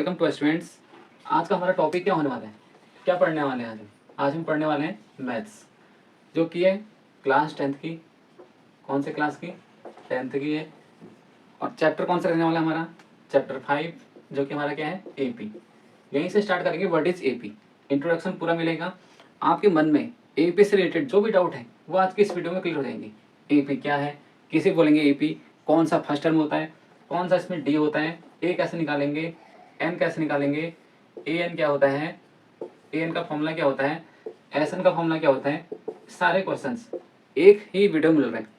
Welcome to students. आज का हमारा टॉपिक क्या होने वाला है, क्या पढ़ने वाले हैं आज हम पढ़ने वाले हैं मैथ्स, जो कि है क्लास 10th की। कौन से क्लास की? 10th की है। और चैप्टर कौन सा रहने वाला है हमारा? चैप्टर 5, जो कि हमारा क्या है? एपी। यहीं से स्टार्ट करेंगे। व्हाट इज एपी, इंट्रोडक्शन पूरा मिलेगा। आपके मन में एपी से रिलेटेड जो भी डाउट है वो आज की इस वीडियो में क्लियर हो जाएंगे। एपी क्या है, किसे बोलेंगे एपी, कौन सा फर्स्ट टर्म होता है, कौन सा इसमें डी होता है, ए कैसे निकालेंगे, एन कैसे निकालेंगे, ए एन क्या होता है, ए एन का फॉर्मूला क्या होता है, एस एन का फॉर्मूला क्या होता है, सारे क्वेश्चंस एक ही वीडियो में मिल रहे हैं।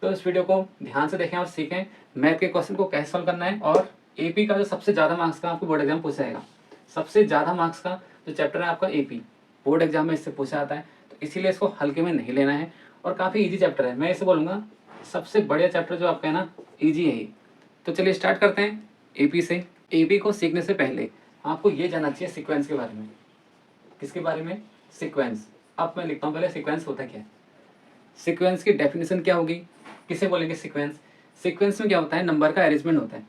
तो इस वीडियो को ध्यान से देखें और सीखें मैथ के क्वेश्चन को कैसे सॉल्व करना है। और एपी का जो सबसे ज़्यादा मार्क्स का आपको बोर्ड एग्जाम पूछा जाएगा, सबसे ज़्यादा मार्क्स का जो चैप्टर है आपका एपी, बोर्ड एग्जाम में इससे पूछा जाता है। तो इसीलिए इसको हल्के में नहीं लेना है और काफ़ी ईजी चैप्टर है। मैं इसे बोलूँगा सबसे बढ़िया चैप्टर जो आपका है ना, ईजी है ये। तो चलिए स्टार्ट करते हैं एपी से। एपी को सीखने से पहले आपको ये जानना चाहिए सीक्वेंस के बारे में। किसके बारे में? सीक्वेंस। अब मैं लिखता हूँ पहले सीक्वेंस होता क्या है। सीक्वेंस की डेफिनेशन क्या होगी, किसे बोलेंगे सीक्वेंस? सीक्वेंस में क्या होता है, नंबर का अरेंजमेंट होता है।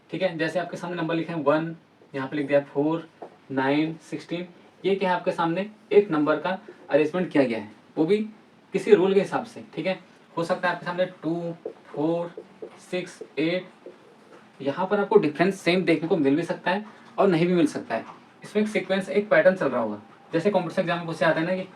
ठीक है, जैसे आपके सामने नंबर लिखे हैं 1, यहाँ पे लिख दिया 4, 9, 16। ये क्या है, आपके सामने एक नंबर का अरेंजमेंट किया गया है, वो भी किसी रूल के हिसाब से। ठीक है, हो सकता है आपके सामने 2, 4, 6, 8। यहाँ पर आपको डिफरेंस सेम देखने को मिल भी सकता है और नहीं भी मिल सकता है। इसमें एक सीक्वेंस, एक पैटर्न चल रहा होगा। जैसे कॉम्पिटिशन एग्जाम में पूछे आता है ना कि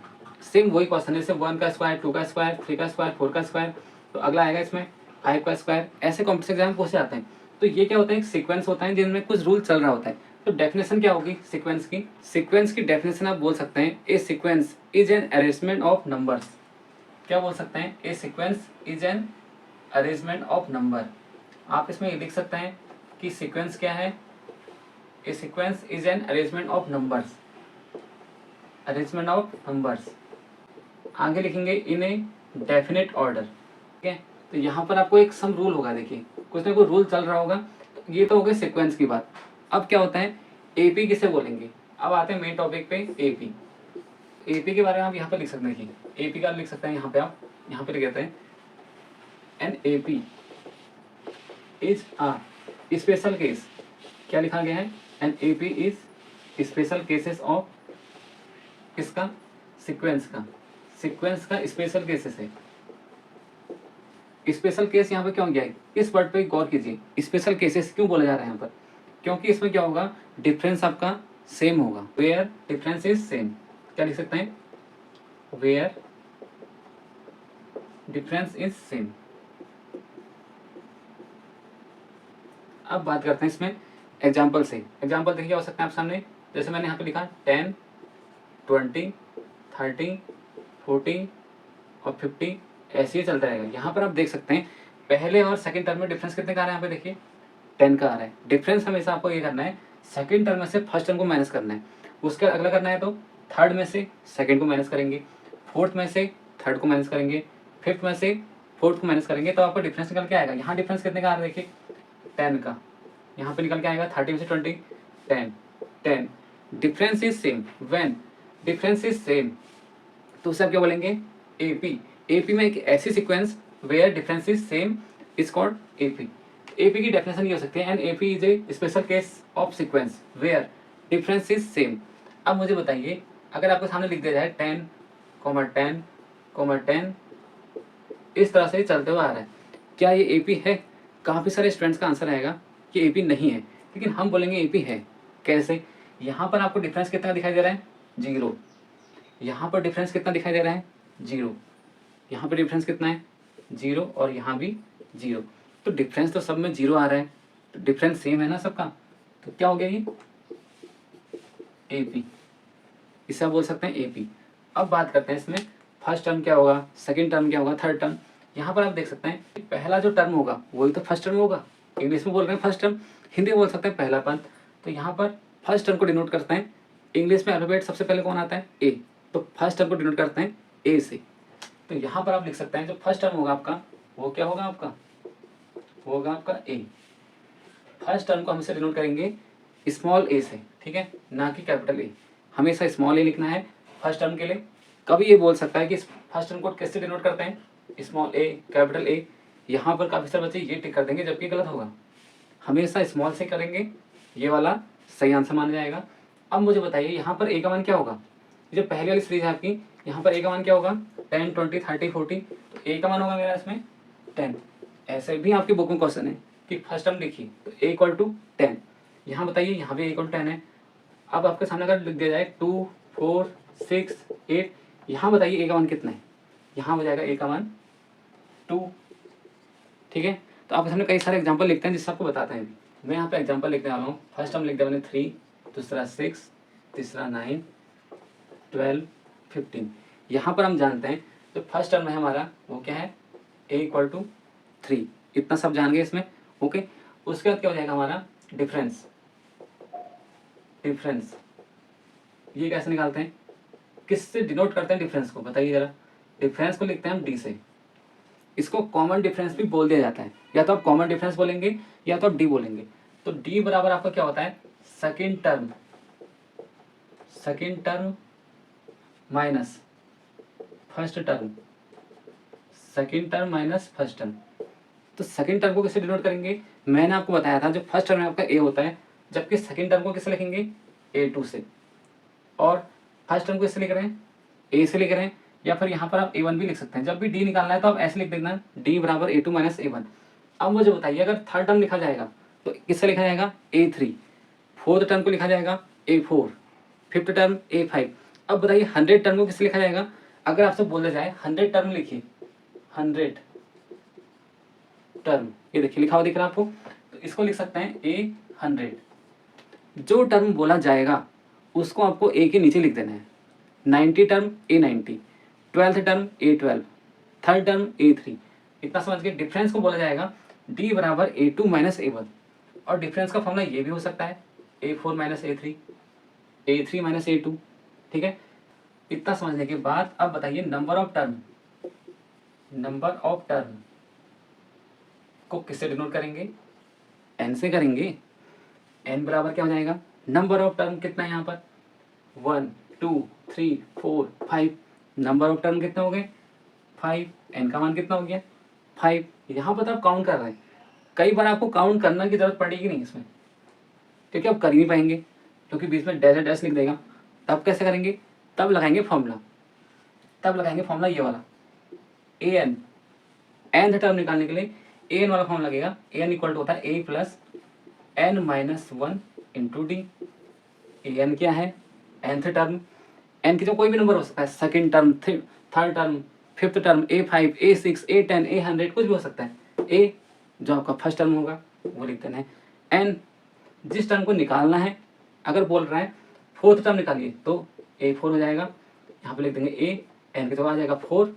सेम वही क्वेश्चन है, जैसे 1 का स्क्वायर, 2 का स्क्वायर, 3 का स्क्वायर, 4 का स्क्वायर, तो अगला आएगा इसमें 5 का स्क्वायर। ऐसे कॉम्पिटिशन एग्जाम में पूछे जाते हैं। तो ये क्या होता है, एक सीक्वेंस होता है जिनमें कुछ रूल चल रहा होता है। तो डेफिनेशन क्या होगी सीक्वेंस की? सीक्वेंस की डेफिनेशन आप बोल सकते हैं, a sequence is an arrangement of numbers. क्या बोल सकते हैं? A sequence is an arrangement of number. आप इसमें ये लिख सकते हैं कि सीक्वेंस क्या है, a sequence is an arrangement of numbers, arrangement of numbers. आगे लिखेंगे इन ए डेफिनेट ऑर्डर। ठीक है, तो यहाँ पर आपको एक सम रूल होगा, देखिए कुछ ना कुछ रूल चल रहा होगा। तो ये तो हो गई सीक्वेंस की बात। अब क्या होता है, एपी किसे बोलेंगे? अब आते हैं मेन टॉपिक पे, एपी। एपी के बारे में आप यहाँ पे लिख सकते हैं, एपी का लिख सकते हैं यहाँ पे, आप यहाँ पे लिख देते हैं an AP is a special case. क्या लिखा गया है? An AP is special cases of, किसका? सीक्वेंस का। सीक्वेंस का स्पेशल केसेस है। स्पेशल केस यहाँ पे क्यों गया है, इस वर्ड पे गौर कीजिए। स्पेशल केसेस क्यों बोला जा रहा है यहाँ पर? क्योंकि इसमें क्या होगा, डिफरेंस आपका सेम होगा। Where difference is same. क्या लिख सकते हैं? Where difference is same. अब बात करते हैं इसमें एग्जाम्पल से। एग्जाम्पल देखिए हो सकता है आप सामने, जैसे मैंने यहाँ पे लिखा 10, 20, 30, 40 और 50, ऐसे ही चलता रहेगा। यहाँ पर आप देख सकते हैं पहले और सेकंड टर्म में डिफरेंस कितने का आ रहा है, यहाँ पे देखिए 10 का आ रहा है। डिफरेंस हमेशा आपको ये करना है, सेकंड टर्म में से फर्स्ट टर्म को माइनस करना है। उसका अगला करना है तो थर्ड में से सेकंड को माइनस करेंगे, फोर्थ में से थर्ड को माइनस करेंगे, फिफ्थ में से फोर्थ को माइनस करेंगे, तो आपका डिफरेंस निकल के आएगा। यहाँ डिफरेंस कितने का आ रहा है देखिए 10 का, यहाँ पे निकल के आएगा 30 में से 20, 10, 10। Difference is same, when difference is same, तो उसे आप क्या बोलेंगे? एपी। एपी में एक ऐसी sequence where difference is same is called AP. AP की डेफिनेशन ये हो सकती है, an AP is a special case of sequence where difference is same. अब मुझे बताइए, अगर आपके सामने लिख दिया जाए 10, 10, 10, इस तरह से चलते हुए आ रहा है, क्या ये एपी है? काफ़ी सारे स्टूडेंट्स का आंसर आएगा कि एपी नहीं है, लेकिन हम बोलेंगे एपी है। कैसे? यहाँ पर आपको डिफरेंस कितना दिखाई दे रहा है? 0। यहाँ पर डिफरेंस कितना दिखाई दे रहा है? 0। यहाँ पर डिफरेंस कितना है? 0 और यहाँ भी 0। तो डिफरेंस तो सब में 0 आ रहा है, तो डिफरेंस सेम है ना सबका, तो क्या हो गया ये? एपी। इसे आप बोल सकते हैं एपी। अब बात करते हैं इसमें फर्स्ट टर्म क्या होगा, सेकंड टर्म क्या होगा, थर्ड टर्म। यहाँ पर आप देख सकते हैं पहला जो टर्म होगा वही तो फर्स्ट टर्म होगा। इंग्लिश में बोल रहे हैं फर्स्ट टर्म, हिंदी में बोल सकते हैं पहला पद। तो यहाँ पर फर्स्ट टर्म को डिनोट करते हैं, इंग्लिश में अल्फाबेट सबसे पहले कौन आता है? ए। तो फर्स्ट टर्म को डिनोट करते हैं ए से। तो यहाँ पर आप लिख सकते हैं जो फर्स्ट टर्म होगा आपका, वो क्या होगा आपका? वो होगा आपका ए। फर्स्ट टर्म को हम इसे डिनोट करेंगे स्मॉल ए से, ठीक है, ना कि कैपिटल ए। हमेशा स्मॉल ए लिखना है फर्स्ट टर्म के लिए। कभी ये बोल सकता है कि फर्स्ट टर्म को कैसे डिनोट करते हैं? Small A, capital A. यहाँ पर काफ़ी सारे बच्चे ये टिक कर देंगे, जबकि गलत होगा। हमेशा स्मॉल से करेंगे, ये वाला सही आंसर माना जाएगा। अब मुझे बताइए यहाँ पर ए का मान क्या होगा, जो पहली वाली सीरीज है आपकी, यहाँ पर ए का मान क्या होगा 10 20 30 40, तो ए का मान होगा मेरा इसमें 10। ऐसे भी आपकी बुक में क्वेश्चन है कि फर्स्ट टर्म लिखिए तो ए इक्वल टू 10, यहाँ बताइए यहाँ भी इक्वल टू 10 है। अब आपके सामने अगर लिख दिया जाए 2 4 6 8, यहाँ बताइए ए का मान कितना है, यहाँ हो जाएगा ए का मान 2। ठीक है, तो आपके सामने कई सारे एग्जांपल लिखते हैं जिससे आपको बताते हैं। मैं यहाँ पे एग्जांपल लिखने वाला हूँ। फर्स्ट टर्म लिख दिया मैंने 3, दूसरा 6, तीसरा 9 12 15। यहाँ पर हम जानते हैं जो फर्स्ट टर्म है हमारा वो क्या है, ए इक्वल टू 3, इतना सब जान गए इसमें। ओके, उसके बाद क्या हो जाएगा हमारा डिफरेंस। डिफरेंस ये कैसे निकालते हैं, किससे डिनोट करते हैं डिफरेंस को, बताइए जरा। डिफरेंस को लिखते हैं हम डी से। इसको कॉमन डिफरेंस भी बोल दिया जाता है, या तो आप कॉमन डिफरेंस बोलेंगे या तो आप डी बोलेंगे। तो डी बराबर आपका क्या होता है, second term minus first term, second term minus first term. तो सेकेंड टर्म को किससे डिनोट करेंगे, मैंने आपको बताया था जो फर्स्ट टर्म है आपका ए होता है, जबकि सेकेंड टर्म को किससे लिखेंगे A2 से, और फर्स्ट टर्म को इससे लिख रहे हैं ए से लिख रहे हैं, या फिर यहाँ पर आप A1 भी लिख सकते हैं। जब भी डी निकालना है तो आप ऐसे लिख देना डी बराबर A2 माइनस A1। अब मुझे बताइए अगर थर्ड टर्म लिखा जाएगा तो किससे लिखा जाएगा A3, फोर्थ टर्म को लिखा जाएगा A4, फिफ्थ टर्म A5। अब बताइए 100 टर्म को किससे लिखा जाएगा, अगर आपसे बोला जाए 100 टर्म लिखिए, 100 टर्म, ये देखिए लिखा हुआ दिख रहा है आपको, तो इसको लिख सकते हैं A100। जो टर्म बोला जाएगा उसको आपको ए के नीचे लिख देना है। 90 term A90, 12th term A12, third term A3। इतना समझ के डिफरेंस को बोला जाएगा D बराबर A2 माइनस A1। और डिफरेंस का फॉर्मूला ये भी हो सकता है A4 minus A3, A3 minus A2। ठीक है, इतना समझने के बाद अब बताइए नंबर ऑफ टर्म को किससे डिनोट करेंगे, n से करेंगे। n बराबर क्या हो जाएगा, नंबर ऑफ टर्म कितना है यहाँ पर 1 2 3 4 5, नंबर ऑफ टर्म कितने हो गए 5, n का मान कितना हो गया 5। यहाँ पर आप काउंट कर रहे हैं, कई बार आपको काउंट करने की जरूरत पड़ेगी नहीं इसमें, क्योंकि आप कर ही नहीं पाएंगे, क्योंकि बीच में डैश डैश लिख देगा। तब कैसे करेंगे, तब लगाएंगे फॉर्मूला, ये वाला an, nth टर्म निकालने के लिए an वाला फॉर्मूला लगेगा। an इक्वल टू होता है a plus n minus 1 into D. an क्या है, nth टर्म, n की जो कोई भी नंबर हो सकता है, second term, third term, fifth term, A5 A6 A10 A100 कुछ भी हो सकता है। a जो आपका फर्स्ट टर्म होगा वो लिख देना है। n जिस टर्म को निकालना है, अगर बोल रहा है फोर्थ टर्म निकालिए तो A4 हो जाएगा, यहाँ पे लिख देंगे a, n के तो आ जाएगा 4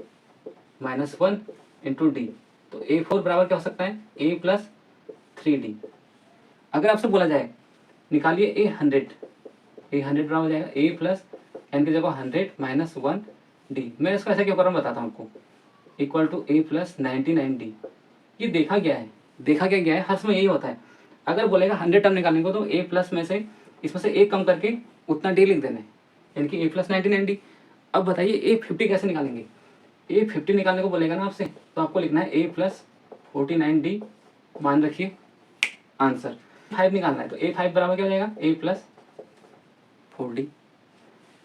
माइनस 1 इंटू डी। तो A4 बराबर क्या हो सकता है a प्लस 3d। अगर आपसे बोला जाए निकालिए A100 बराबर हो जाएगा a प्लस n की जगह 100 माइनस 1 डी। मैं इसको ऐसा क्यों कर रहा हूँ बताता हूँ आपको, equal to a plus 99d। ये देखा गया है, हर समय यही होता है। अगर बोलेगा 100 टर्म निकालने को तो a प्लस में से इसमें से एक कम करके उतना d लिख देना है, यानी कि a प्लस 99d। अब बताइए A50 कैसे निकालेंगे, A50 निकालने को बोलेगा ना आपसे तो आपको लिखना है a प्लस 49d, मान रखिए आंसर। 5 निकालना है तो A5 बराबर क्या हो जाएगा a प्लस 4d।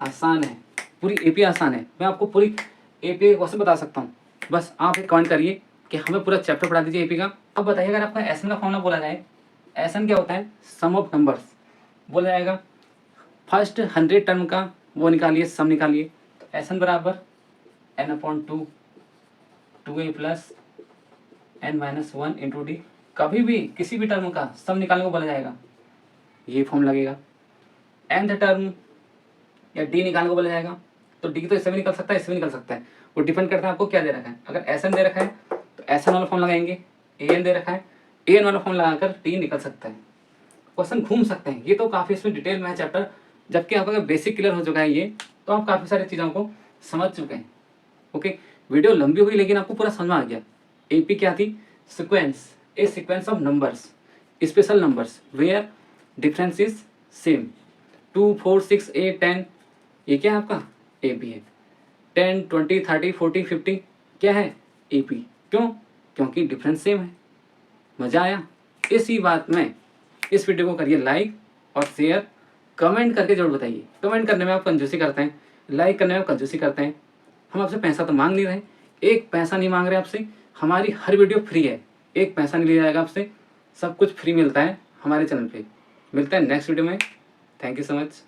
आसान है, पूरी एपी आसान है, मैं आपको पूरी एपी क्वेश्चन बता सकता हूँ। बस आप एक कमेंट करिए कि हमें पूरा चैप्टर पढ़ा दीजिए एपी का। अब बताइए अगर आपका एसएन का फॉर्मूला बोला जाए, एसएन क्या होता है, सम ऑफ नंबर्स बोला जाएगा। फर्स्ट 100 टर्म का वो निकालिए, सम निकालिए। तो एसएन बराबर n/2 2a plus n minus 1 into D. कभी भी किसी भी टर्म का सम निकालने को बोला जाएगा ये फॉर्म लगेगा। nth टर्म या डी निकालने को बोला जाएगा तो डी तो इससे भी निकल सकता है, इससे भी निकल सकता है, वो डिपेंड करता है आपको क्या दे रखा है। अगर एस एन दे रखा है तो एस एन वाला फॉर्म लगाएंगे, ए एन दे रखा है ए एन वाला फॉर्म लगाकर डी निकल सकता है। क्वेश्चन घूम सकते हैं, ये तो काफ़ी इसमें डिटेल में है चैप्टर। जबकि आपका अगर बेसिक क्लियर हो चुका है ये, तो आप काफ़ी सारी चीज़ों को समझ चुके हैं। ओके, वीडियो लंबी हुई लेकिन आपको पूरा समझ में आ गया। एपी क्या थी, sequence, a sequence of numbers, special numbers where difference is same. 2 4 6 8 10 ये क्या है आपका एपी है। 10 20 30 40 50 क्या है एपी। क्यों, क्योंकि डिफरेंस सेम है। मज़ा आया, इसी बात में इस वीडियो को करिए लाइक और शेयर कमेंट करके जरूर बताइए। कमेंट करने में आप कंजूसी करते हैं, लाइक करने में आप कंजूसी करते हैं। हम आपसे पैसा तो मांग नहीं रहे, एक पैसा नहीं मांग रहे आपसे। हमारी हर वीडियो फ्री है, एक पैसा नहीं लिया जाएगा आपसे, सब कुछ फ्री मिलता है हमारे चैनल पे। मिलता है नेक्स्ट वीडियो में। Thank you so much.